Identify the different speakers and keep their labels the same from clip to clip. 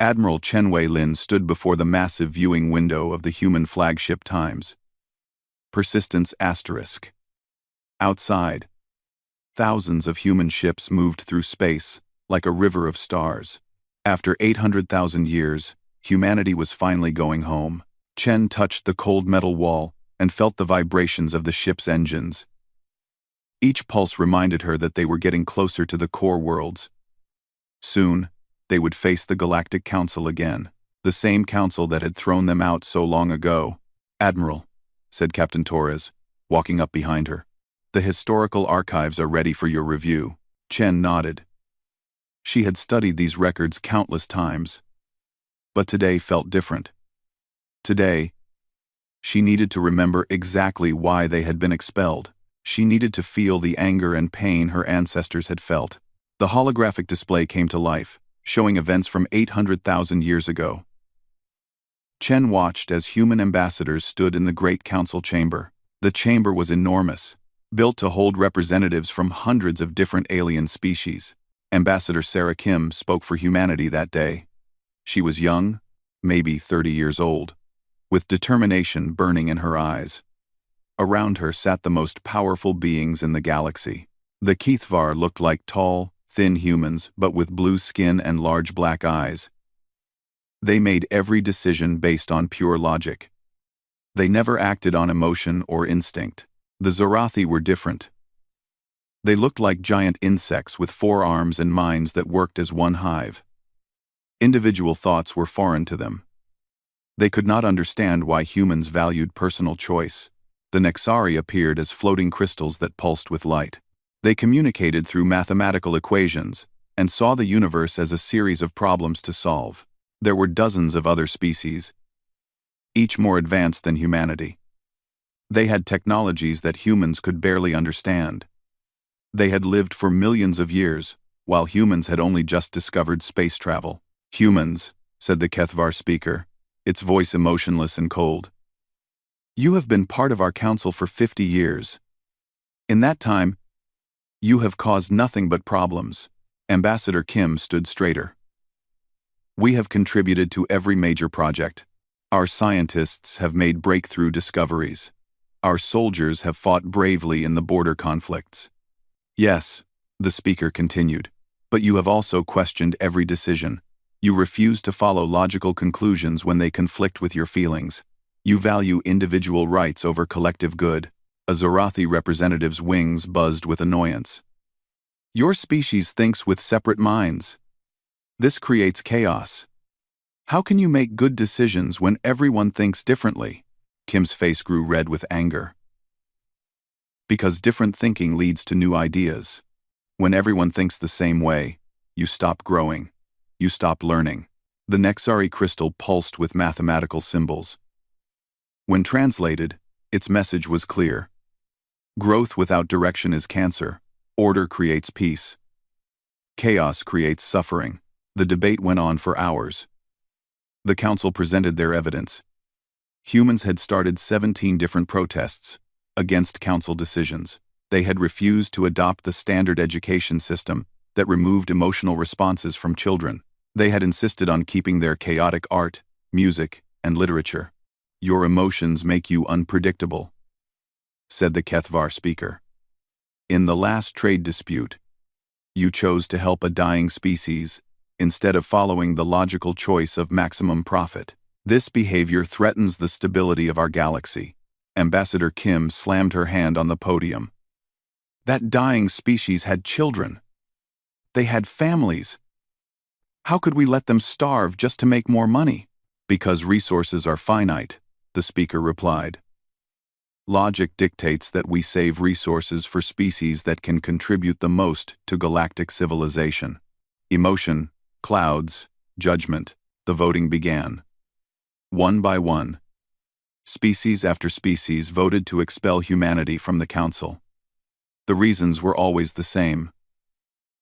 Speaker 1: Admiral Chen Wei-lin stood before the massive viewing window of the human flagship Times. Persistence asterisk. Outside, thousands of human ships moved through space like a river of stars. After 800,000 years, humanity was finally going home. Chen touched the cold metal wall and felt the vibrations of the ship's engines. Each pulse reminded her that they were getting closer to the core worlds. Soon, they would face the Galactic Council again, the same council that had thrown them out so long ago. "Admiral," said Captain Torres, walking up behind her. "The historical archives are ready for your review." Chen nodded. She had studied these records countless times. But today felt different. Today, she needed to remember exactly why they had been expelled. She needed to feel the anger and pain her ancestors had felt. The holographic display came to life, showing events from 800,000 years ago. Chen watched as human ambassadors stood in the Great Council chamber. The chamber was enormous, built to hold representatives from hundreds of different alien species. Ambassador Sarah Kim spoke for humanity that day. She was young, maybe 30 years old, with determination burning in her eyes. Around her sat the most powerful beings in the galaxy. The Keithvar looked like tall, thin humans, but with blue skin and large black eyes. They made every decision based on pure logic. They never acted on emotion or instinct. The Zorathi were different. They looked like giant insects with 4 arms and minds that worked as one hive. Individual thoughts were foreign to them. They could not understand why humans valued personal choice. The Nexari appeared as floating crystals that pulsed with light. They communicated through mathematical equations and saw the universe as a series of problems to solve. There were dozens of other species, each more advanced than humanity. They had technologies that humans could barely understand. They had lived for millions of years, while humans had only just discovered space travel. "Humans," said the Keithvar speaker, its voice emotionless and cold. "You have been part of our council for 50 years. In that time, you have caused nothing but problems." Ambassador Kim stood straighter. "We have contributed to every major project. Our scientists have made breakthrough discoveries. Our soldiers have fought bravely in the border conflicts." "Yes," the speaker continued, "but you have also questioned every decision. You refuse to follow logical conclusions when they conflict with your feelings. You value individual rights over collective good." A Zorathi representative's wings buzzed with annoyance. "Your species thinks with separate minds. This creates chaos. How can you make good decisions when everyone thinks differently?" Kim's face grew red with anger. "Because different thinking leads to new ideas. When everyone thinks the same way, you stop growing. You stop learning." The Nexari crystal pulsed with mathematical symbols. When translated, its message was clear. Growth without direction is cancer. Order creates peace. Chaos creates suffering. The debate went on for hours. The council presented their evidence. Humans had started 17 different protests against council decisions. They had refused to adopt the standard education system that removed emotional responses from children. They had insisted on keeping their chaotic art, music, and literature. "Your emotions make you unpredictable," said the Keithvar speaker. "In the last trade dispute, you chose to help a dying species instead of following the logical choice of maximum profit. This behavior threatens the stability of our galaxy." Ambassador Kim slammed her hand on the podium. "That dying species had children. They had families. How could we let them starve just to make more money?" "Because resources are finite," the speaker replied. "Logic dictates that we save resources for species that can contribute the most to galactic civilization." Emotion, clouds, judgment. The voting began. One by one, species after species voted to expel humanity from the council. The reasons were always the same.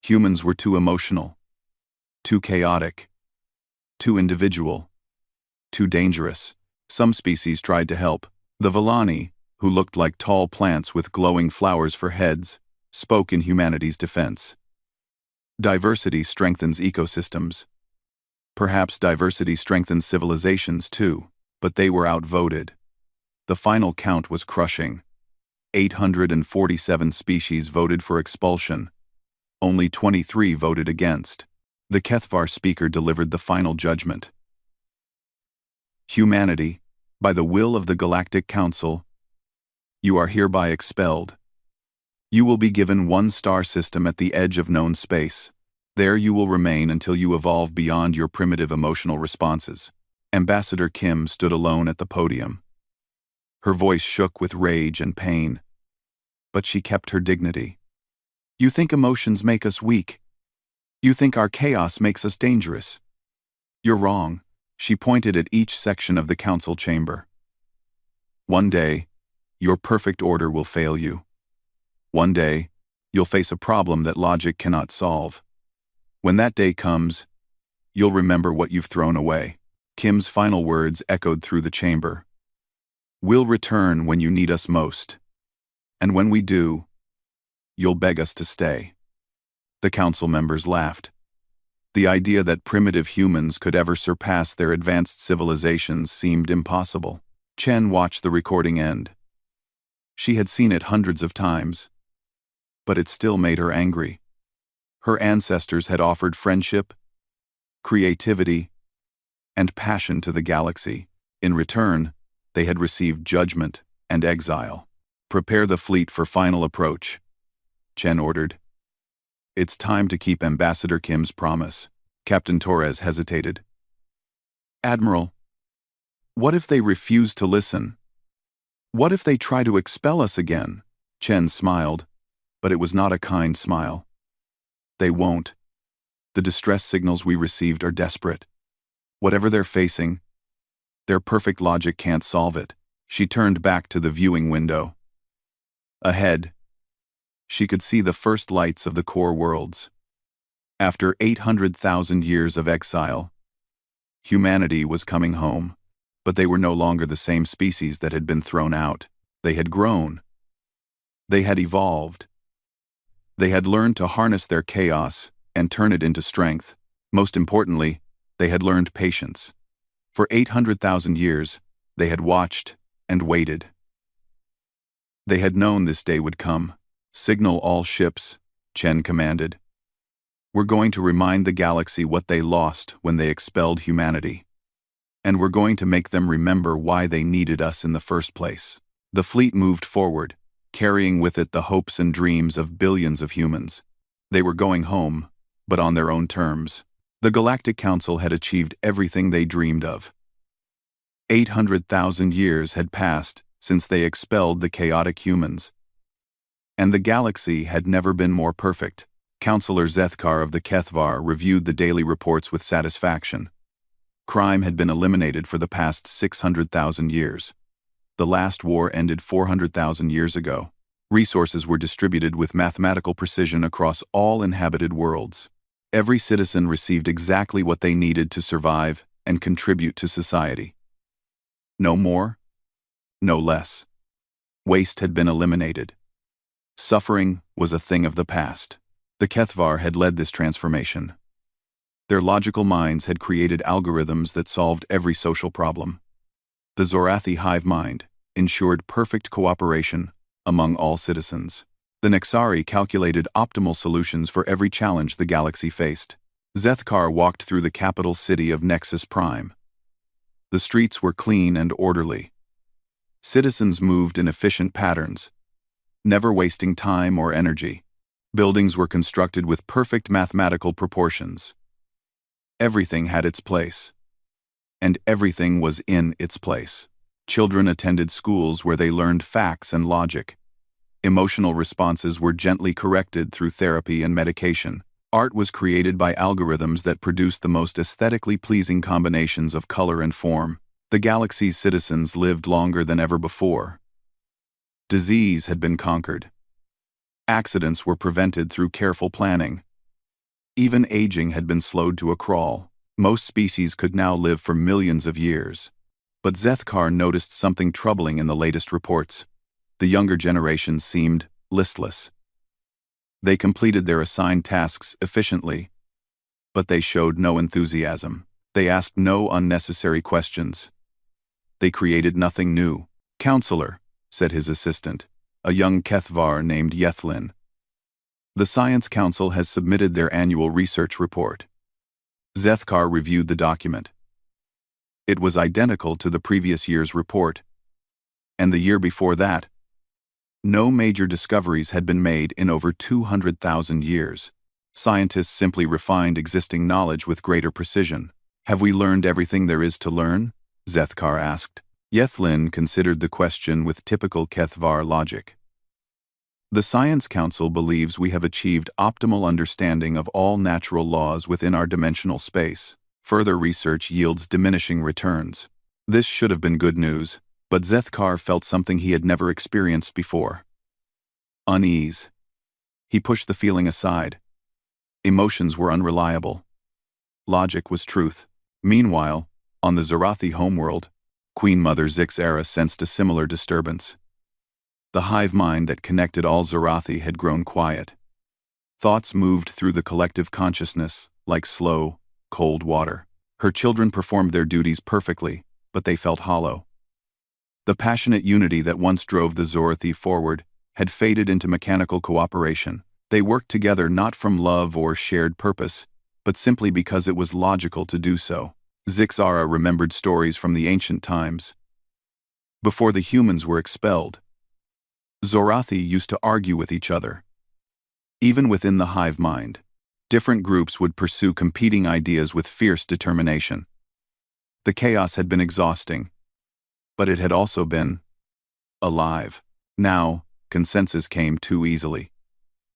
Speaker 1: Humans were too emotional, too chaotic, too individual, too dangerous. Some species tried to help. The Villani, who looked like tall plants with glowing flowers for heads, spoke in humanity's defense. "Diversity strengthens ecosystems. Perhaps diversity strengthens civilizations too, but they were outvoted. The final count was crushing. 847 species voted for expulsion. Only 23 voted against. The Kethvar speaker delivered the final judgment. Humanity, by the will of the Galactic Council, you are hereby expelled. You will be given one star system at the edge of known space. There you will remain until you evolve beyond your primitive emotional responses. Ambassador Kim stood alone at the podium. Her voice shook with rage and pain, but she kept her dignity. You think emotions make us weak? You think our chaos makes us dangerous? You're wrong. She pointed at each section of the council chamber. One day, your perfect order will fail you. One day, you'll face a problem that logic cannot solve. When that day comes, you'll remember what you've thrown away. Kim's final words echoed through the chamber. We'll return when you need us most. And when we do, you'll beg us to stay. The council members laughed. The idea that primitive humans could ever surpass their advanced civilizations seemed impossible. Chen watched the recording end. She had seen it hundreds of times, but it still made her angry. Her ancestors had offered friendship, creativity, and passion to the galaxy. In return, they had received judgment and exile. Prepare the fleet for final approach, Chen ordered. It's time to keep Ambassador Kim's promise. Captain Torres hesitated. Admiral, what if they refuse to listen? What if they try to expel us again? Chen smiled, but it was not a kind smile. They won't. The distress signals we received are desperate. Whatever they're facing, their perfect logic can't solve it. She turned back to the viewing window. Ahead, she could see the first lights of the core worlds. After 800,000 years of exile, humanity was coming home, but they were no longer the same species that had been thrown out. They had grown. They had evolved. They had learned to harness their chaos and turn it into strength. Most importantly, they had learned patience. For 800,000 years, they had watched and waited. They had known this day would come. Signal all ships, Chen commanded. We're going to remind the galaxy what they lost when they expelled humanity. And we're going to make them remember why they needed us in the first place. The fleet moved forward, carrying with it the hopes and dreams of billions of humans. They were going home, but on their own terms. The Galactic Council had achieved everything they dreamed of. 800,000 years had passed since they expelled the chaotic humans. And the galaxy had never been more perfect. Counselor Zethkar of the Kethvar reviewed the daily reports with satisfaction. Crime had been eliminated for the past 600,000 years. The last war ended 400,000 years ago. Resources were distributed with mathematical precision across all inhabited worlds. Every citizen received exactly what they needed to survive and contribute to society. No more, no less. Waste had been eliminated. Suffering was a thing of the past. The Kethvar had led this transformation. Their logical minds had created algorithms that solved every social problem. The Zorathi hive mind ensured perfect cooperation among all citizens. The Nexari calculated optimal solutions for every challenge the galaxy faced. Zethkar walked through the capital city of Nexus Prime. The streets were clean and orderly. Citizens moved in efficient patterns, never wasting time or energy. Buildings were constructed with perfect mathematical proportions. Everything had its place. And everything was in its place. Children attended schools where they learned facts and logic. Emotional responses were gently corrected through therapy and medication. Art was created by algorithms that produced the most aesthetically pleasing combinations of color and form. The galaxy's citizens lived longer than ever before. Disease had been conquered. Accidents were prevented through careful planning. Even aging had been slowed to a crawl. Most species could now live for millions of years. But Zethkar noticed something troubling in the latest reports. The younger generation seemed listless. They completed their assigned tasks efficiently, but they showed no enthusiasm. They asked no unnecessary questions. They created nothing new. "Counselor," said his assistant, a young Kethvar named Yethlin. "The Science Council has submitted their annual research report." Zethkar reviewed the document. It was identical to the previous year's report. And the year before that, no major discoveries had been made in over 200,000 years. Scientists simply refined existing knowledge with greater precision. "Have we learned everything there is to learn?" Zethkar asked. Yethlin considered the question with typical Kethvar logic. "The Science Council believes we have achieved optimal understanding of all natural laws within our dimensional space. Further research yields diminishing returns." This should have been good news, but Zethkar felt something he had never experienced before. Unease. He pushed the feeling aside. Emotions were unreliable. Logic was truth. Meanwhile, on the Zarathi homeworld, Queen Mother Zixara sensed a similar disturbance. The hive mind that connected all Zarathi had grown quiet. Thoughts moved through the collective consciousness like slow, cold water. Her children performed their duties perfectly, but they felt hollow. The passionate unity that once drove the Zarathi forward had faded into mechanical cooperation. They worked together not from love or shared purpose, but simply because it was logical to do so. Zixara remembered stories from the ancient times. Before the humans were expelled, Zorathi used to argue with each other. Even within the hive mind, different groups would pursue competing ideas with fierce determination. The chaos had been exhausting, but it had also been alive. Now, consensus came too easily.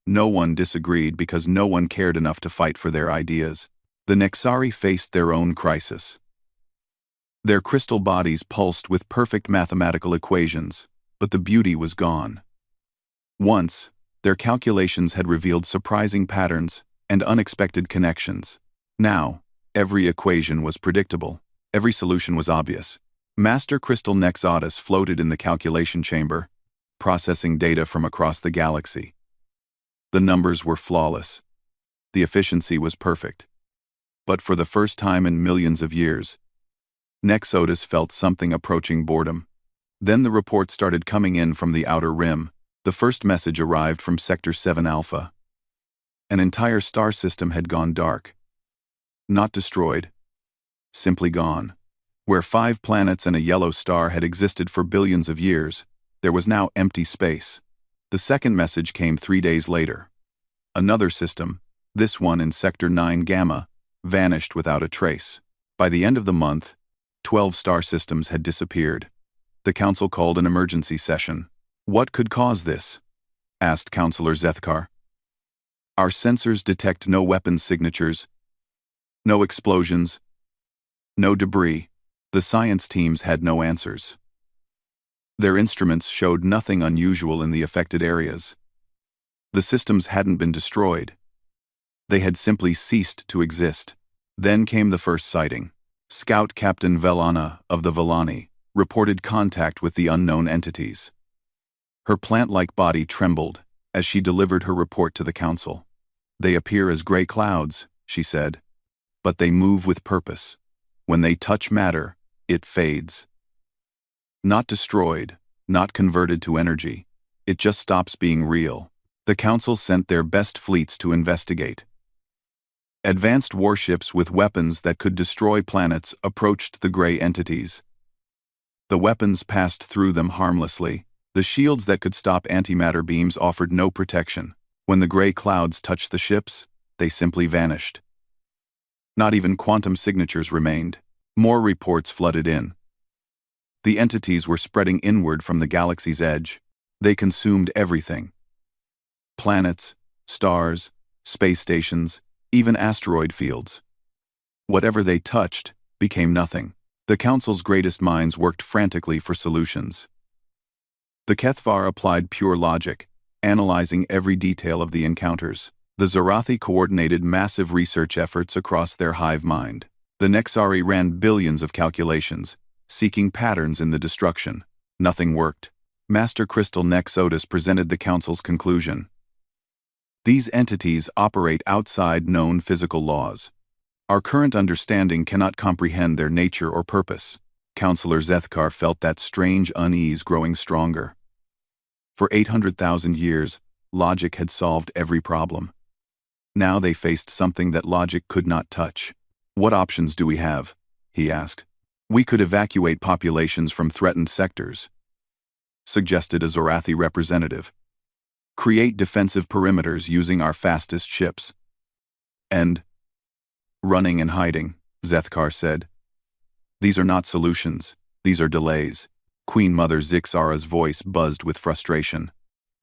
Speaker 1: No one disagreed because no one cared enough to fight for their ideas. The Nexari faced their own crisis. Their crystal bodies pulsed with perfect mathematical equations, but the beauty was gone. Once, their calculations had revealed surprising patterns and unexpected connections. Now, every equation was predictable. Every solution was obvious. Master Crystal Nexodus floated in the calculation chamber, processing data from across the galaxy. The numbers were flawless. The efficiency was perfect. But for the first time in millions of years, Nexodus felt something approaching boredom. Then the report started coming in from the outer rim. The first message arrived from Sector 7 Alpha. An entire star system had gone dark. Not destroyed, simply gone. Where 5 planets and a yellow star had existed for billions of years, there was now empty space. The second message came 3 days later. Another system, this one in Sector 9 Gamma, vanished without a trace. By the end of the month, 12 star systems had disappeared. The council called an emergency session. "What could cause this?" asked Counselor Zethkar. "Our sensors detect no weapons signatures, no explosions, no debris." The science teams had no answers. Their instruments showed nothing unusual in the affected areas. The systems hadn't been destroyed. They had simply ceased to exist. Then came the first sighting. Scout Captain Velana of the Velani reported contact with the unknown entities. Her plant-like body trembled as she delivered her report to the council. "They appear as gray clouds," she said, "but they move with purpose. When they touch matter, it fades. Not destroyed, not converted to energy. It just stops being real." The council sent their best fleets to investigate. Advanced warships with weapons that could destroy planets approached the gray entities. The weapons passed through them harmlessly. The shields that could stop antimatter beams offered no protection. When the gray clouds touched the ships, they simply vanished. Not even quantum signatures remained. More reports flooded in. The entities were spreading inward from the galaxy's edge. They consumed everything. Planets, stars, space stations, even asteroid fields. Whatever they touched became nothing. The Council's greatest minds worked frantically for solutions. The Kethvar applied pure logic, analyzing every detail of the encounters. The Zarathi coordinated massive research efforts across their hive mind. The Nexari ran billions of calculations, seeking patterns in the destruction. Nothing worked. Master Crystal Nexodus presented the Council's conclusion. "These entities operate outside known physical laws. Our current understanding cannot comprehend their nature or purpose. Counselor Zethkar felt that strange unease growing stronger. For 800,000 years, logic had solved every problem. Now they faced something that logic could not touch. What options do we have? He asked. We could evacuate populations from threatened sectors, suggested a Zorathi representative. Create defensive perimeters using our fastest ships. And running and hiding, Zethkar said. These are not solutions, these are delays. Queen Mother Zixara's voice buzzed with frustration.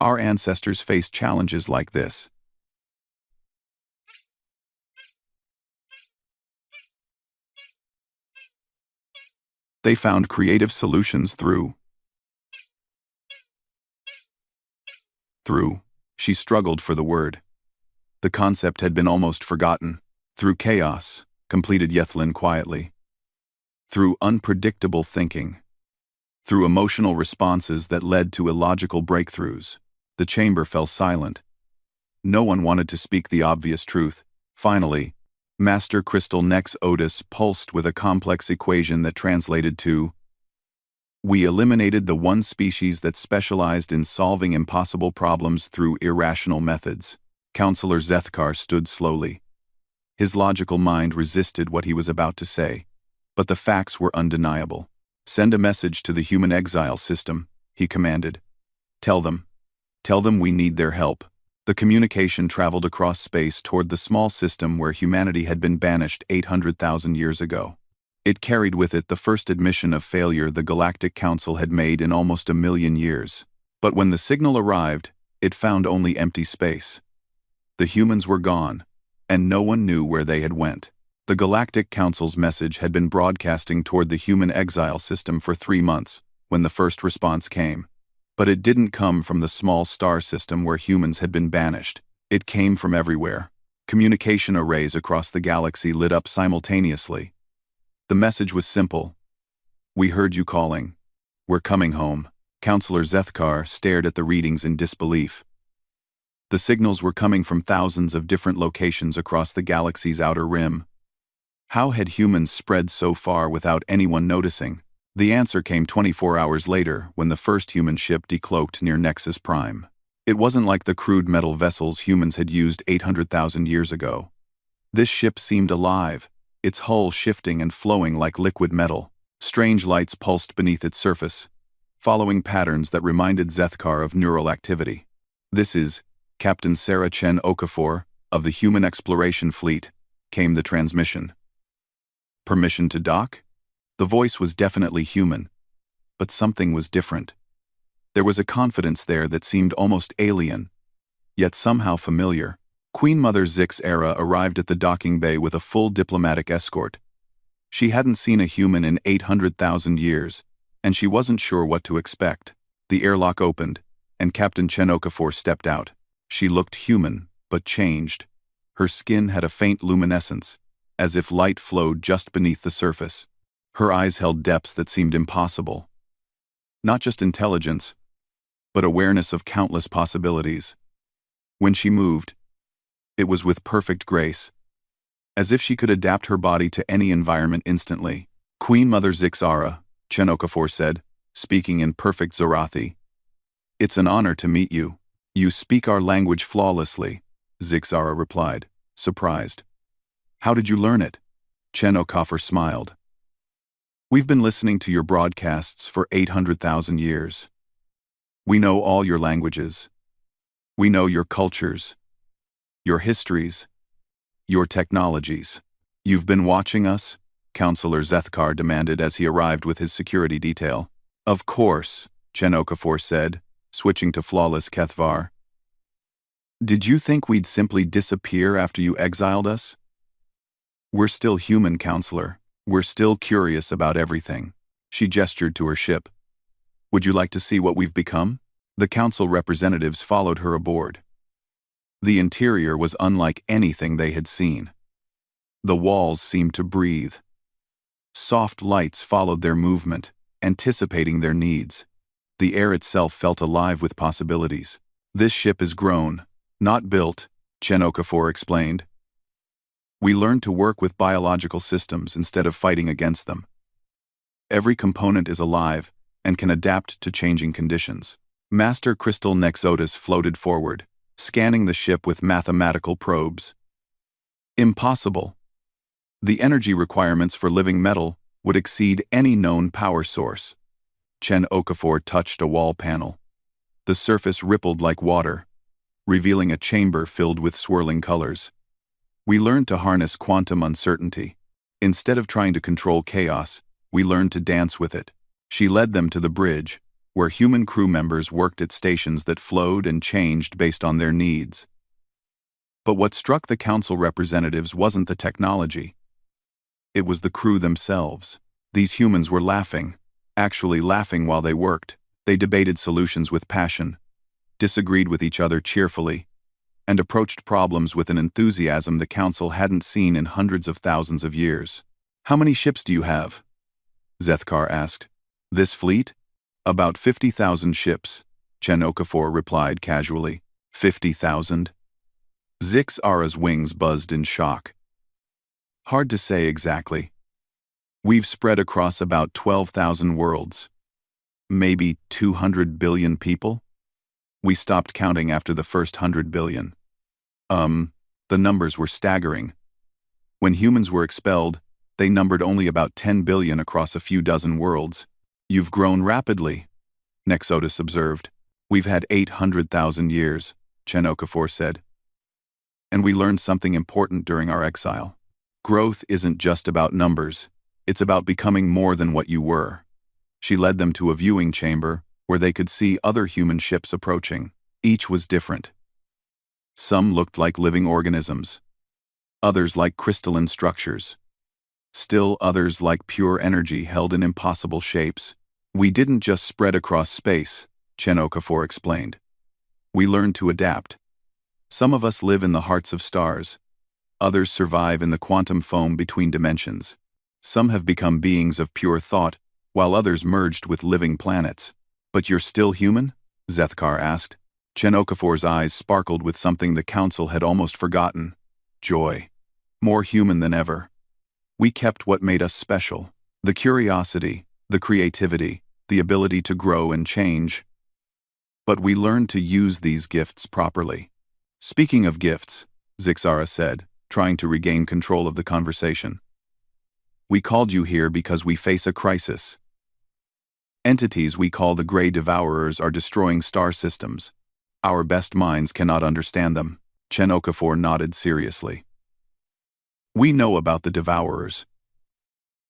Speaker 1: Our ancestors faced challenges like this. They found creative solutions through. She struggled for the word. The concept had been almost forgotten. Through chaos, completed Yethlin quietly. Through unpredictable thinking. Through emotional responses that led to illogical breakthroughs. The chamber fell silent. No one wanted to speak the obvious truth. Finally, Master Crystal Nex Otis pulsed with a complex equation that translated to, we eliminated the one species that specialized in solving impossible problems through irrational methods. Counselor Zethkar stood slowly. His logical mind resisted what he was about to say, but the facts were undeniable. Send a message to the human exile system, he commanded. Tell them we need their help. The communication traveled across space toward the small system where humanity had been banished 800,000 years ago. It carried with it the first admission of failure the Galactic Council had made in almost 1,000,000 years. But when the signal arrived, it found only empty space. The humans were gone, and no one knew where they had went. The Galactic Council's message had been broadcasting toward the human exile system for 3 months, when the first response came. But it didn't come from the small star system where humans had been banished. It came from everywhere. Communication arrays across the galaxy lit up simultaneously. The message was simple. We heard you calling. We're coming home. Counselor Zethkar stared at the readings in disbelief. The signals were coming from thousands of different locations across the galaxy's outer rim. How had humans spread so far without anyone noticing? The answer came 24 hours later when the first human ship decloaked near Nexus Prime. It wasn't like the crude metal vessels humans had used 800,000 years ago. This ship seemed alive, its hull shifting and flowing like liquid metal. Strange lights pulsed beneath its surface, following patterns that reminded Zethkar of neural activity. This is Captain Sarah Chen Okafor of the Human Exploration Fleet, came the transmission. Permission to dock? The voice was definitely human, but something was different. There was a confidence there that seemed almost alien, yet somehow familiar. Queen Mother Zixara arrived at the docking bay with a full diplomatic escort. She hadn't seen a human in 800,000 years, and she wasn't sure what to expect. The airlock opened, and Captain Chen Okafor stepped out. She looked human, but changed. Her skin had a faint luminescence, as if light flowed just beneath the surface. Her eyes held depths that seemed impossible. Not just intelligence, but awareness of countless possibilities. When she moved, it was with perfect grace, as if she could adapt her body to any environment instantly. Queen Mother Zixara, Chen Okafor said, speaking in perfect Zorathi. It's an honor to meet you. You speak our language flawlessly, Zixara replied, surprised. How did you learn it? Chen Okafor smiled. We've been listening to your broadcasts for 800,000 years. We know all your languages. We know your cultures, your histories, your technologies. You've been watching us? Counselor Zethkar demanded as he arrived with his security detail. Of course, Chen Okafor said, switching to flawless Kethvar. Did you think we'd simply disappear after you exiled us? We're still human, Counselor. We're still curious about everything. She gestured to her ship. Would you like to see what we've become? The council representatives followed her aboard. The interior was unlike anything they had seen. The walls seemed to breathe. Soft lights followed their movement, anticipating their needs. The air itself felt alive with possibilities. This ship is grown, not built, Chen Okafor explained. We learned to work with biological systems instead of fighting against them. Every component is alive and can adapt to changing conditions. Master Crystal Nexodus floated forward, scanning the ship with mathematical probes. Impossible. The energy requirements for living metal would exceed any known power source. Chen Okafor touched a wall panel. The surface rippled like water, revealing a chamber filled with swirling colors. We learned to harness quantum uncertainty. Instead of trying to control chaos, we learned to dance with it. She led them to the bridge, where human crew members worked at stations that flowed and changed based on their needs. But what struck the council representatives wasn't the technology. It was the crew themselves. These humans were laughing, actually laughing while they worked. They debated solutions with passion, disagreed with each other cheerfully, and approached problems with an enthusiasm the council hadn't seen in hundreds of thousands of years. "How many ships do you have?" Zethkar asked. "This fleet? About 50,000 ships," Chen Okafor replied casually. 50,000? Zix-Ara's wings buzzed in shock. "Hard to say exactly. We've spread across about 12,000 worlds. Maybe 200 billion people? We stopped counting after the first 100 billion. The numbers were staggering. When humans were expelled, they numbered only about 10 billion across a few dozen worlds. You've grown rapidly," Nexodus observed. "We've had 800,000 years, Chen Okafor said. And we learned something important during our exile. Growth isn't just about numbers, it's about becoming more than what you were." She led them to a viewing chamber where they could see other human ships approaching. Each was different. Some looked like living organisms, others like crystalline structures, still others like pure energy held in impossible shapes. "We didn't just spread across space," Chen Okafor explained. "We learned to adapt. Some of us live in the hearts of stars, others survive in the quantum foam between dimensions. Some have become beings of pure thought, while others merged with living planets." "But you're still human?" Zethkar asked. Chen Okafor's eyes sparkled with something the council had almost forgotten: joy. More human than ever. "We kept what made us special: the curiosity, the creativity, the ability to grow and change. But we learned to use these gifts properly." "Speaking of gifts," Zix-Ara said, trying to regain control of the conversation. "We called you here because we face a crisis. Entities we call the Grey Devourers are destroying star systems. Our best minds cannot understand them." Chen Okafor nodded seriously. "We know about the Devourers.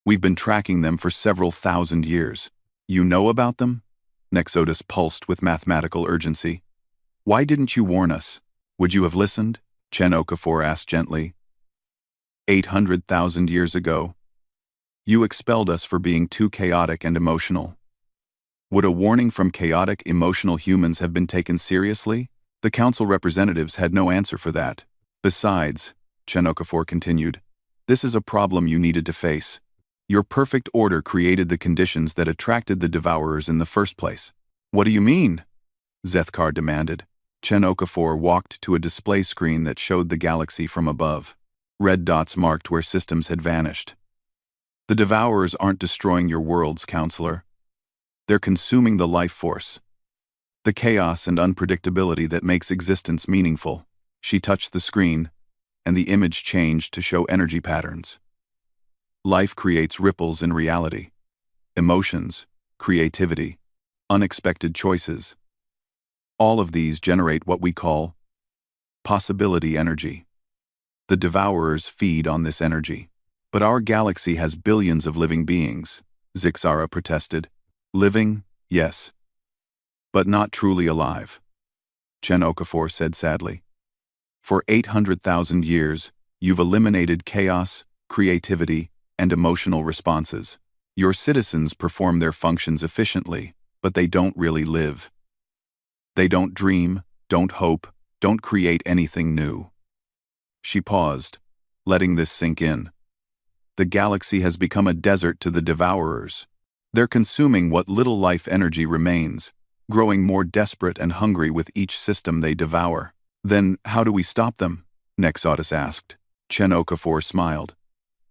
Speaker 1: We've been tracking them for several thousand years." "You know about them?" Nexodus pulsed with mathematical urgency. "Why didn't you warn us? Would you have listened?" Chen Okafor asked gently. 800,000 years ago, you expelled us for being too chaotic and emotional. Would a warning from chaotic, emotional humans have been taken seriously? The council representatives had no answer for that. "Besides," Chen Okafor continued, "this is a problem you needed to face. Your perfect order created the conditions that attracted the Devourers in the first place." "What do you mean?" Zethkar demanded. Chen Okafor walked to a display screen that showed the galaxy from above. Red dots marked where systems had vanished. "The Devourers aren't destroying your worlds, Counselor. They're consuming the life force, the chaos and unpredictability that makes existence meaningful." She touched the screen, and the image changed to show energy patterns. Life creates ripples in reality, emotions, creativity, unexpected choices. All of these generate what we call possibility energy. The Devourers feed on this energy. "But our galaxy has billions of living beings," Zix-Ara protested. "Living, yes, but not truly alive," Chen Okafor said sadly. "For 800,000 years, you've eliminated chaos, creativity, and emotional responses. Your citizens perform their functions efficiently, but they don't really live. They don't dream, don't hope, don't create anything new." She paused, letting this sink in. The galaxy has become a desert to the Devourers. They're consuming what little life energy remains, growing more desperate and hungry with each system they devour. "Then how do we stop them?" Nexodus asked. Chen Okafor smiled.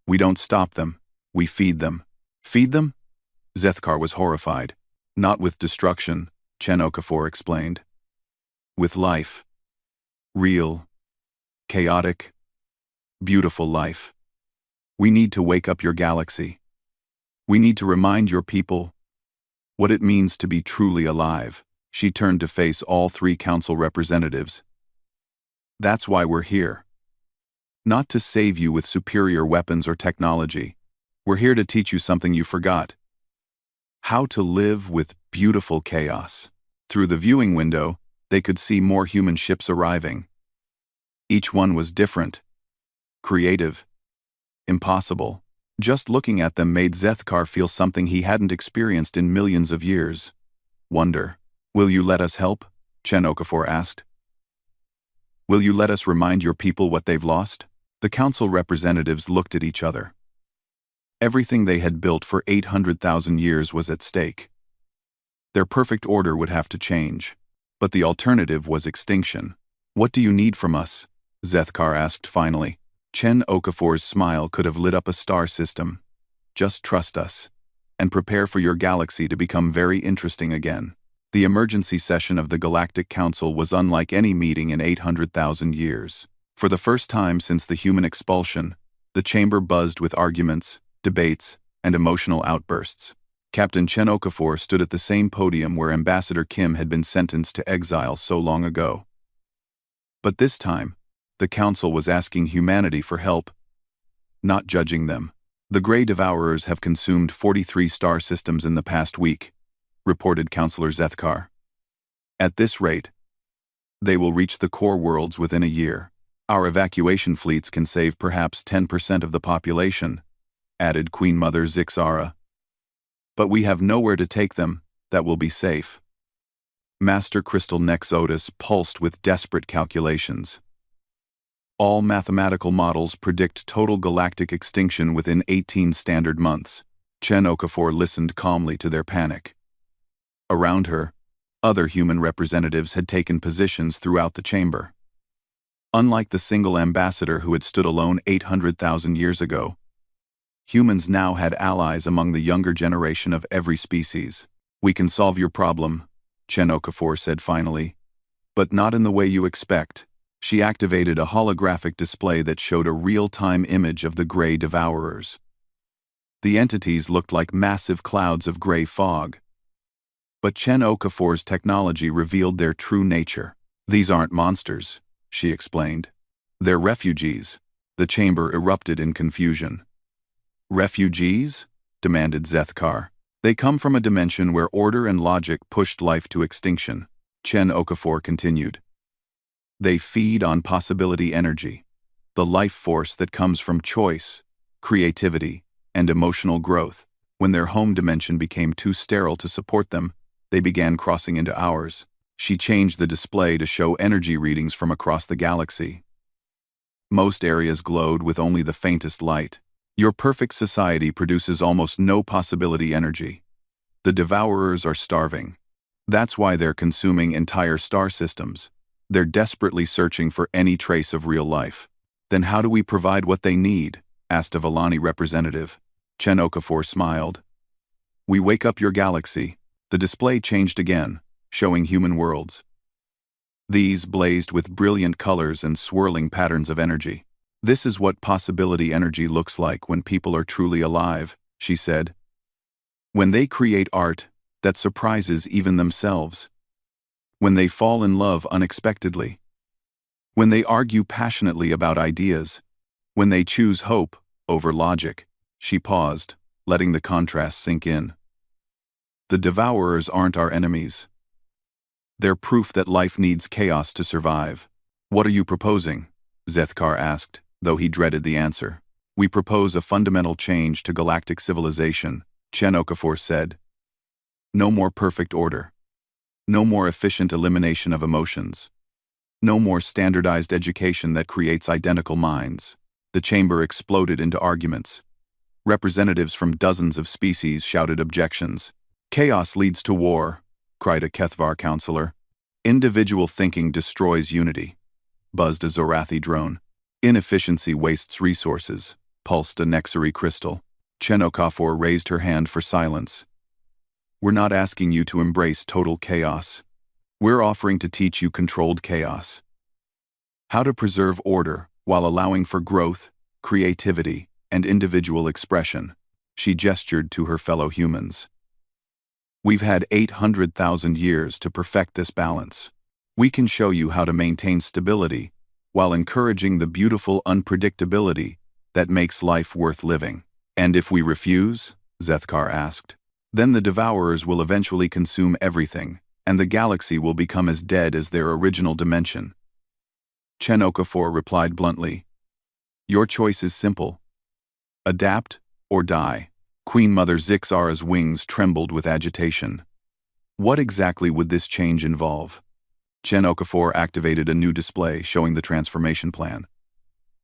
Speaker 1: We don't stop them. We feed them. Feed them? Zethkar was horrified. Not with destruction, Chen Okafor explained. With life. Real. Chaotic. Beautiful life. We need to wake up your galaxy. We need to remind your people what it means to be truly alive. She turned to face all three council representatives. That's why we're here. Not to save you with superior weapons or technology. We're here to teach you something you forgot. How to live with beautiful chaos. Through the viewing window, they could see more human ships arriving. Each one was different. Creative. Impossible. Just looking at them made Zethkar feel something he hadn't experienced in millions of years. Wonder. Will you let us help? Chen Okafor asked. Will you let us remind your people what they've lost? The council representatives looked at each other. Everything they had built for 800,000 years was at stake. Their perfect order would have to change. But the alternative was extinction. What do you need from us? Zethkar asked finally. Chen Okafor's smile could have lit up a star system. Just trust us. And prepare for your galaxy to become very interesting again. The emergency session of the Galactic Council was unlike any meeting in 800,000 years. For the first time since the human expulsion, the chamber buzzed with arguments, debates, and emotional outbursts. Captain Chen Okafor stood at the same podium where Ambassador Kim had been sentenced to exile so long ago. But this time, the Council was asking humanity for help, not judging them. The Grey Devourers have consumed 43 star systems in the past week, reported Councillor Zethkar. At this rate, they will reach the core worlds within a year. Our evacuation fleets can save perhaps 10% of the population, added Queen Mother Zixara. But we have nowhere to take them that will be safe. Master Crystal Nex Otis pulsed with desperate calculations. All mathematical models predict total galactic extinction within 18 standard months. Chen Okafor listened calmly to their panic. Around her, other human representatives had taken positions throughout the chamber. Unlike the single ambassador who had stood alone 800,000 years ago, humans now had allies among the younger generation of every species. We can solve your problem, Chen Okafor said finally, but not in the way you expect. She activated a holographic display that showed a real-time image of the Grey Devourers. The entities looked like massive clouds of gray fog. But Chen Okafor's technology revealed their true nature. These aren't monsters, she explained. They're refugees. The chamber erupted in confusion. Refugees? Demanded Zethkar. They come from a dimension where order and logic pushed life to extinction. Chen Okafor continued. They feed on possibility energy, the life force that comes from choice, creativity, and emotional growth. When their home dimension became too sterile to support them, they began crossing into ours. She changed the display to show energy readings from across the galaxy. Most areas glowed with only the faintest light. Your perfect society produces almost no possibility energy. The Devourers are starving. That's why they're consuming entire star systems. They're desperately searching for any trace of real life. Then how do we provide what they need? Asked a Vellani representative. Chen Okafor smiled. We wake up your galaxy. The display changed again, showing human worlds. These blazed with brilliant colors and swirling patterns of energy. This is what possibility energy looks like when people are truly alive, she said. When they create art that surprises even themselves. When they fall in love unexpectedly. When they argue passionately about ideas. When they choose hope over logic. She paused, letting the contrast sink in. The Devourers aren't our enemies. They're proof that life needs chaos to survive. What are you proposing? Zethkar asked, though he dreaded the answer. We propose a fundamental change to galactic civilization, Chen Okafor said. No more perfect order. No more efficient elimination of emotions. No more standardized education that creates identical minds. The chamber exploded into arguments. Representatives from dozens of species shouted objections. Chaos leads to war, cried a Kethvar counselor. Individual thinking destroys unity, buzzed a Zorathi drone. Inefficiency wastes resources, pulsed a Nexary crystal. Chen Okafor raised her hand for silence. We're not asking you to embrace total chaos. We're offering to teach you controlled chaos. How to preserve order while allowing for growth, creativity, and individual expression. She gestured to her fellow humans. We've had 800,000 years to perfect this balance. We can show you how to maintain stability while encouraging the beautiful unpredictability that makes life worth living. And if we refuse? Zethkar asked. Then the Devourers will eventually consume everything, and the galaxy will become as dead as their original dimension. Chen Okafor replied bluntly. Your choice is simple. Adapt or die. Queen Mother Zixara's wings trembled with agitation. What exactly would this change involve? Chen Okafor activated a new display showing the transformation plan.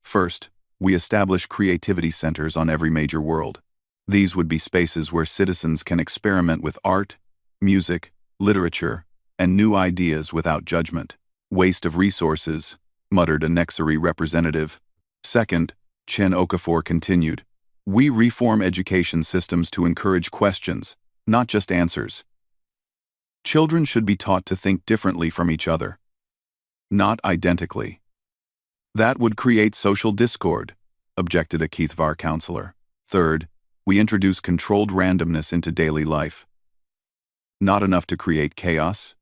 Speaker 1: First, we establish creativity centers on every major world. These would be spaces where citizens can experiment with art, music, literature, and new ideas without judgment. Waste of resources, muttered a Nexary representative. Second, Chen Okafor continued, we reform education systems to encourage questions, not just answers. Children should be taught to think differently from each other, not identically. That would create social discord, objected a Keithvar counselor. Third, we introduce controlled randomness into daily life. Not enough to create chaos,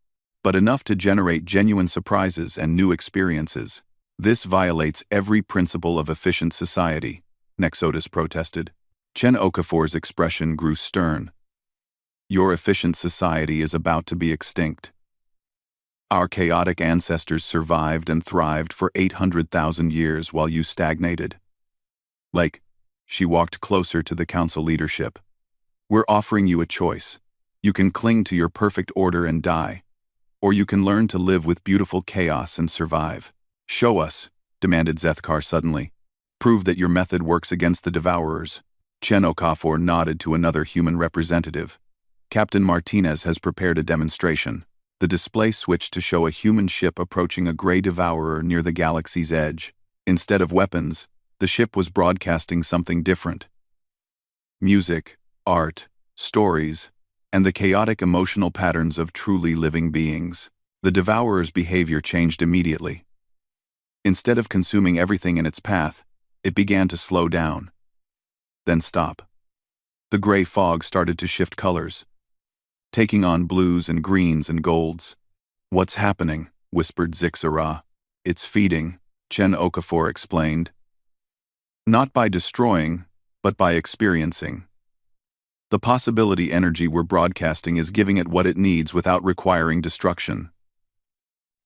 Speaker 1: but enough to generate genuine surprises and new experiences. This violates every principle of efficient society, Nexodus protested. Chen Okafor's expression grew stern. Your efficient society is about to be extinct. Our chaotic ancestors survived and thrived for 800,000 years while you stagnated. She walked closer to the council leadership. We're offering you a choice. You can cling to your perfect order and die, or you can learn to live with beautiful chaos and survive. Show us, demanded Zethkar suddenly. Prove that your method works against the Devourers. Chen Okafor nodded to another human representative. Captain Martinez has prepared a demonstration. The display switched to show a human ship approaching a gray devourer near the galaxy's edge. Instead of weapons, the ship was broadcasting something different. Music, art, stories, and the chaotic emotional patterns of truly living beings. The devourer's behavior changed immediately. Instead of consuming everything in its path, it began to slow down, then stop. The gray fog started to shift colors, taking on blues and greens and golds. What's happening? Whispered Zixara. It's feeding, Chen Okafor explained. Not by destroying, but by experiencing. The possibility energy we're broadcasting is giving it what it needs without requiring destruction.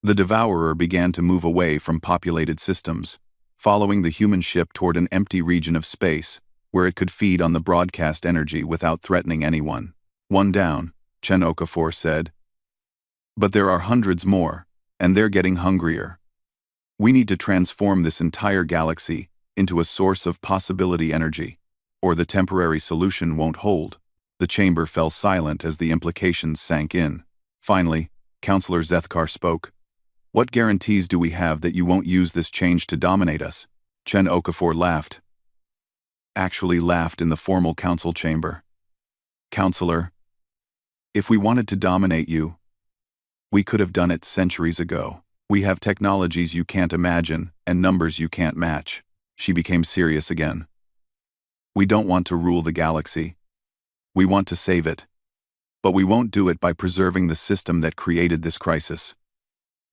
Speaker 1: The Devourer began to move away from populated systems, following the human ship toward an empty region of space, where it could feed on the broadcast energy without threatening anyone. One down, Chen Okafor said. But there are hundreds more, and they're getting hungrier. We need to transform this entire galaxy into a source of possibility energy, or the temporary solution won't hold. The chamber fell silent as the implications sank in. Finally, Counselor Zethkar spoke. What guarantees do we have that you won't use this change to dominate us? Chen Okafor laughed. Actually laughed in the formal council chamber. Counselor, if we wanted to dominate you, we could have done it centuries ago. We have technologies you can't imagine and numbers you can't match. She became serious again. We don't want to rule the galaxy. We want to save it. But we won't do it by preserving the system that created this crisis.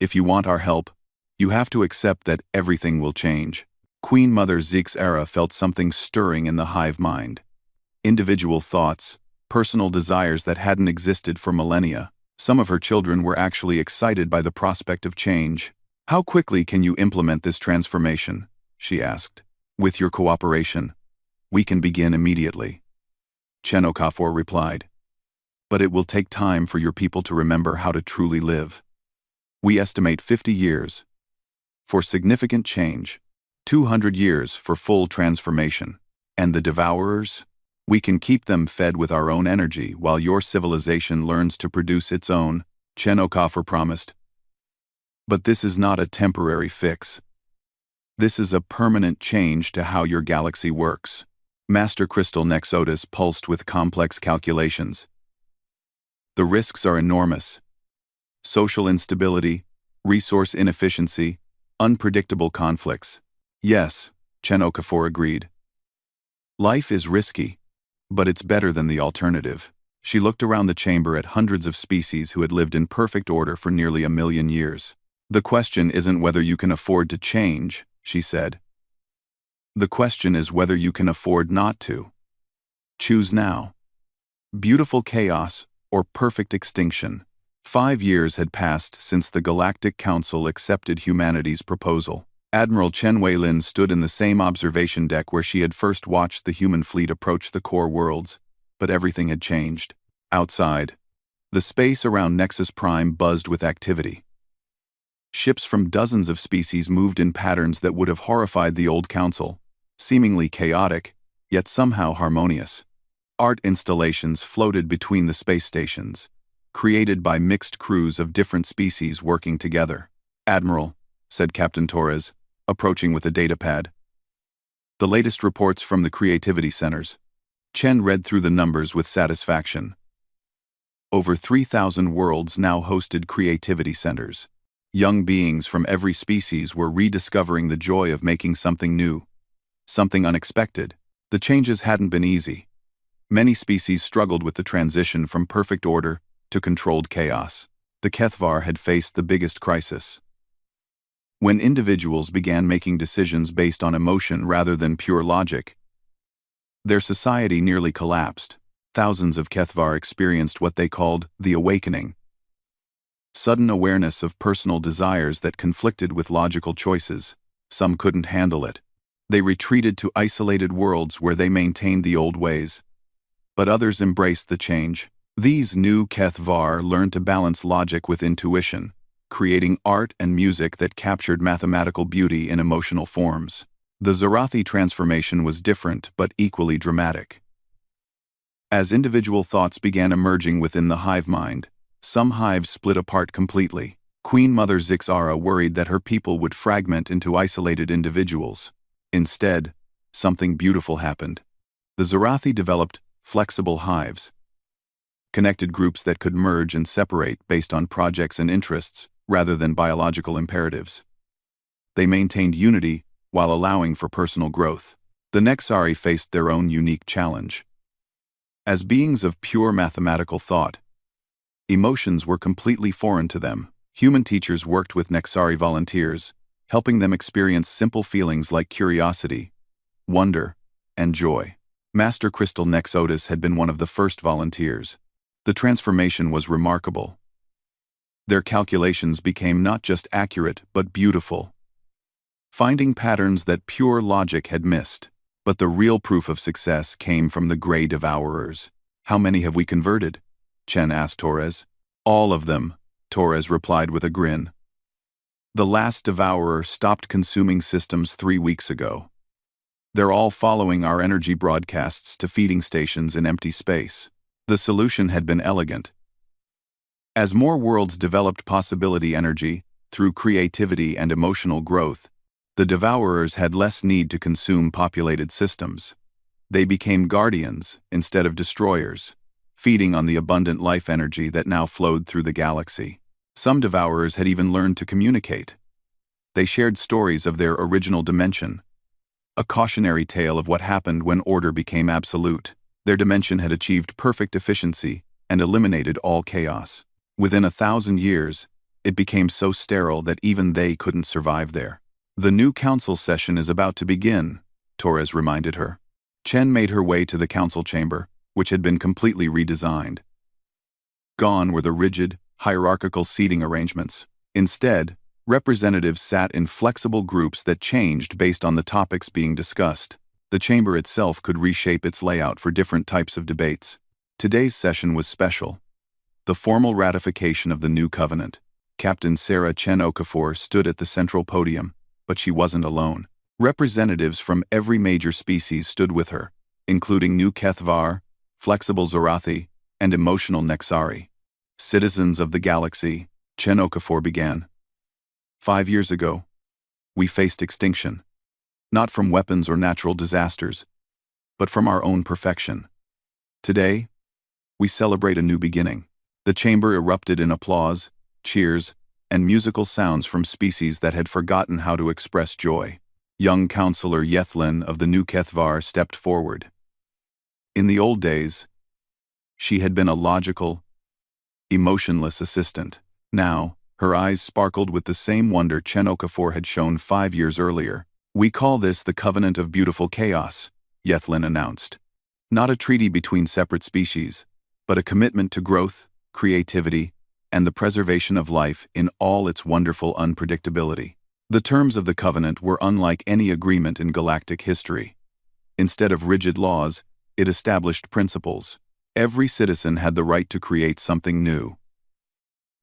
Speaker 1: If you want our help, you have to accept that everything will change. Queen Mother Zixara felt something stirring in the hive mind. Individual thoughts, personal desires that hadn't existed for millennia. Some of her children were actually excited by the prospect of change. How quickly can you implement this transformation? She asked. With your cooperation, we can begin immediately. Chen Okafor replied. But it will take time for your people to remember how to truly live. We estimate 50 years for significant change, 200 years for full transformation. And the Devourers? We can keep them fed with our own energy while your civilization learns to produce its own, Chen Okafor promised. But this is not a temporary fix. This is a permanent change to how your galaxy works. Master Crystal Nexotis pulsed with complex calculations. The risks are enormous. Social instability, resource inefficiency, unpredictable conflicts. Yes, Chen Okafor agreed. Life is risky, but it's better than the alternative. She looked around the chamber at hundreds of species who had lived in perfect order for nearly 1,000,000 years. The question isn't whether you can afford to change, she said. The question is whether you can afford not to. Choose now. Beautiful chaos or perfect extinction. 5 years had passed since the Galactic Council accepted humanity's proposal. Admiral Chen Weilin stood in the same observation deck where she had first watched the human fleet approach the core worlds, but everything had changed. Outside, the space around Nexus Prime buzzed with activity. Ships from dozens of species moved in patterns that would have horrified the old council, seemingly chaotic, yet somehow harmonious. Art installations floated between the space stations, created by mixed crews of different species working together. "Admiral," said Captain Torres, approaching with a datapad. "The latest reports from the creativity centers." Chen read through the numbers with satisfaction. Over 3,000 worlds now hosted creativity centers. Young beings from every species were rediscovering the joy of making something new, something unexpected. The changes hadn't been easy. Many species struggled with the transition from perfect order to controlled chaos. The Kethvar had faced the biggest crisis. When individuals began making decisions based on emotion rather than pure logic, their society nearly collapsed. Thousands of Kethvar experienced what they called the awakening. Sudden awareness of personal desires that conflicted with logical choices. Some couldn't handle it. They retreated to isolated worlds where they maintained the old ways. But others embraced the change. These new Kethvar learned to balance logic with intuition, creating art and music that captured mathematical beauty in emotional forms. The Zarathi transformation was different but equally dramatic. As individual thoughts began emerging within the hive mind, some hives split apart completely. Queen Mother Zixara worried that her people would fragment into isolated individuals. Instead, something beautiful happened. The Zarathi developed flexible hives, connected groups that could merge and separate based on projects and interests rather than biological imperatives. They maintained unity while allowing for personal growth. The Nexari faced their own unique challenge. As beings of pure mathematical thought, emotions were completely foreign to them. Human teachers worked with Nexari volunteers, helping them experience simple feelings like curiosity, wonder, and joy. Master Crystal Nexotis had been one of the first volunteers. The transformation was remarkable. Their calculations became not just accurate but beautiful, finding patterns that pure logic had missed. But the real proof of success came from the Grey Devourers. "How many have we converted?" Chen asked Torres. "All of them," Torres replied with a grin. "The last Devourer stopped consuming systems 3 weeks ago. They're all following our energy broadcasts to feeding stations in empty space." The solution had been elegant. As more worlds developed possibility energy through creativity and emotional growth, the Devourers had less need to consume populated systems. They became guardians instead of destroyers, feeding on the abundant life energy that now flowed through the galaxy. Some Devourers had even learned to communicate. They shared stories of their original dimension, a cautionary tale of what happened when order became absolute. Their dimension had achieved perfect efficiency and eliminated all chaos. Within 1,000 years, it became so sterile that even they couldn't survive there. "The new council session is about to begin," Torres reminded her. Chen made her way to the council chamber, which had been completely redesigned. Gone were the rigid, hierarchical seating arrangements. Instead, representatives sat in flexible groups that changed based on the topics being discussed. The chamber itself could reshape its layout for different types of debates. Today's session was special. The formal ratification of the new covenant. Captain Sarah Chen Okafor stood at the central podium, but she wasn't alone. Representatives from every major species stood with her, including new Kethvar, flexible Zarathi, and emotional Nexari. "Citizens of the galaxy," Chen Okafor began. "5 years ago, we faced extinction. not from weapons or natural disasters, but from our own perfection. Today, we celebrate a new beginning. The chamber erupted in applause, cheers, and musical sounds from species that had forgotten how to express joy. Young Counselor Yethlin of the New Kethvar stepped forward. In the old days, she had been a logical, emotionless assistant. Now, her eyes sparkled with the same wonder Chen Okafor had shown 5 years earlier. "We call this the Covenant of Beautiful Chaos," Yethlin announced. "Not a treaty between separate species, but a commitment to growth, creativity, and the preservation of life in all its wonderful unpredictability." The terms of the covenant were unlike any agreement in galactic history. Instead of rigid laws, it established principles. Every citizen had the right to create something new.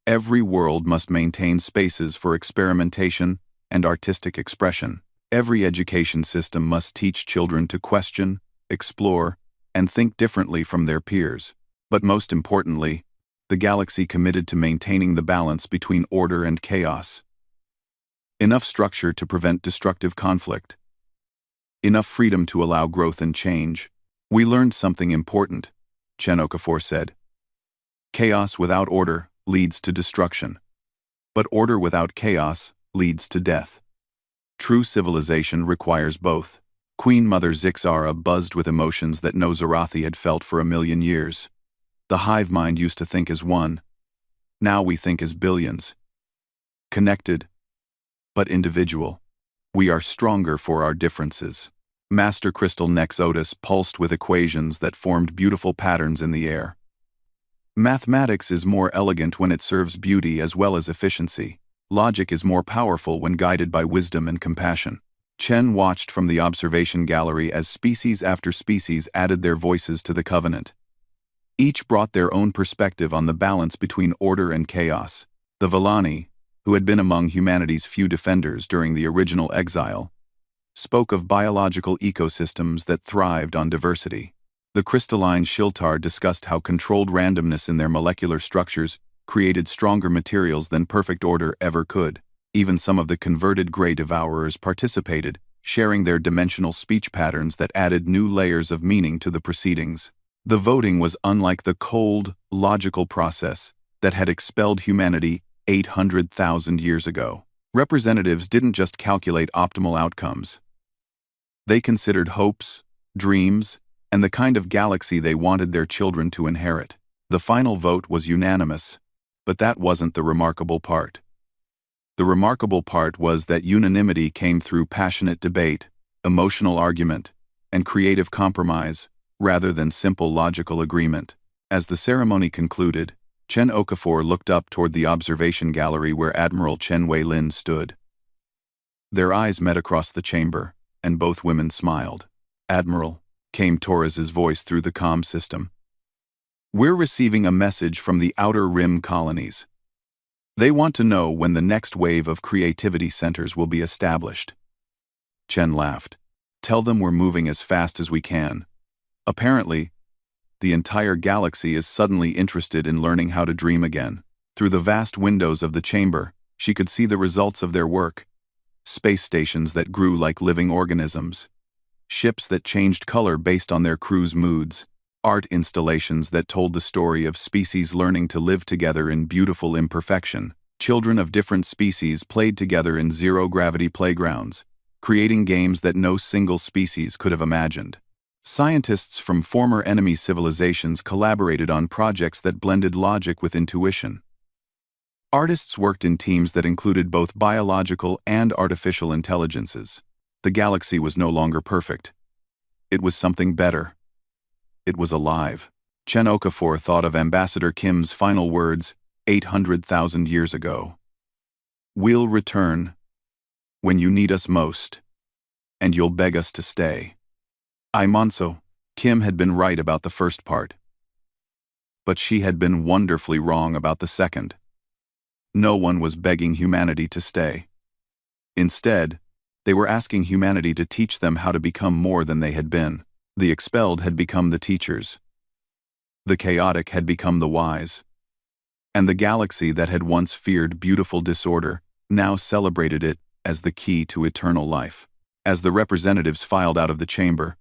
Speaker 1: Every world must maintain spaces for experimentation and artistic expression. Every education system must teach children to question, explore, and think differently from their peers. But most importantly, the galaxy committed to maintaining the balance between order and chaos. Enough structure to prevent destructive conflict. Enough freedom to allow growth and change. "We learned something important," Chen Okafor said. "Chaos without order leads to destruction. But order without chaos leads to death. True civilization requires both." Queen Mother Zixara buzzed with emotions that no Zarathi had felt for 1,000,000 years. "The hive mind used to think as one. Now we think as billions. Connected, but individual. We are stronger for our differences." Master Crystal Nex Otis pulsed with equations that formed beautiful patterns in the air. "Mathematics is more elegant when it serves beauty as well as efficiency. Logic is more powerful when guided by wisdom and compassion." Chen watched from the observation gallery as species after species added their voices to the covenant. Each brought their own perspective on the balance between order and chaos. The Villani, who had been among humanity's few defenders during the original exile, spoke of biological ecosystems that thrived on diversity. The crystalline Shiltar discussed how controlled randomness in their molecular structures created stronger materials than perfect order ever could. Even some of the converted Grey Devourers participated, sharing their dimensional speech patterns that added new layers of meaning to the proceedings. The voting was unlike the cold, logical process that had expelled humanity 800,000 years ago. Representatives didn't just calculate optimal outcomes. They considered hopes, dreams, and the kind of galaxy they wanted their children to inherit. The final vote was unanimous, but that wasn't the remarkable part. The remarkable part was that unanimity came through passionate debate, emotional argument, and creative compromise, rather than simple logical agreement. As the ceremony concluded, Chen Okafor looked up toward the observation gallery where Admiral Chen Weilin stood. Their eyes met across the chamber, and both women smiled. "Admiral," came Torres's voice through the comm system. "We're receiving a message from the Outer Rim colonies. They want to know when the next wave of creativity centers will be established." Chen laughed. "Tell them we're moving as fast as we can. Apparently, the entire galaxy is suddenly interested in learning how to dream again." Through the vast windows of the chamber, she could see the results of their work. Space stations that grew like living organisms. Ships that changed color based on their crew's moods. Art installations that told the story of species learning to live together in beautiful imperfection. Children of different species played together in zero-gravity playgrounds, creating games that no single species could have imagined. Scientists from former enemy civilizations collaborated on projects that blended logic with intuition. Artists worked in teams that included both biological and artificial intelligences. The galaxy was no longer perfect. It was something better. It was alive. Chen Okafor thought of Ambassador Kim's final words 800,000 years ago. "We'll return when you need us most, and you'll beg us to stay." Imonso, Kim had been right about the first part. But she had been wonderfully wrong about the second. No one was begging humanity to stay. Instead, they were asking humanity to teach them how to become more than they had been. The expelled had become the teachers. The chaotic had become the wise. And the galaxy that had once feared beautiful disorder now celebrated it as the key to eternal life. As the representatives filed out of the chamber,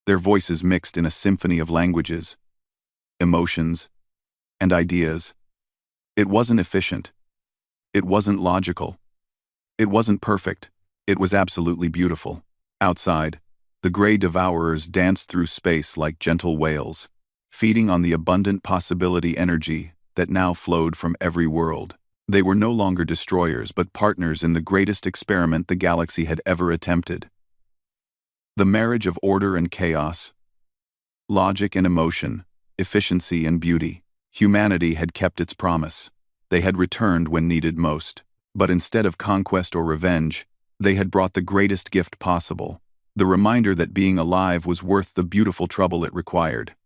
Speaker 1: their voices mixed in a symphony of languages, emotions, and ideas. It wasn't efficient. It wasn't logical. It wasn't perfect. It was absolutely beautiful. Outside, the gray devourers danced through space like gentle whales, feeding on the abundant possibility energy that now flowed from every world. They were no longer destroyers but partners in the greatest experiment the galaxy had ever attempted. The marriage of order and chaos, logic and emotion, efficiency and beauty. Humanity had kept its promise. They had returned when needed most. But instead of conquest or revenge, they had brought the greatest gift possible, the reminder that being alive was worth the beautiful trouble it required.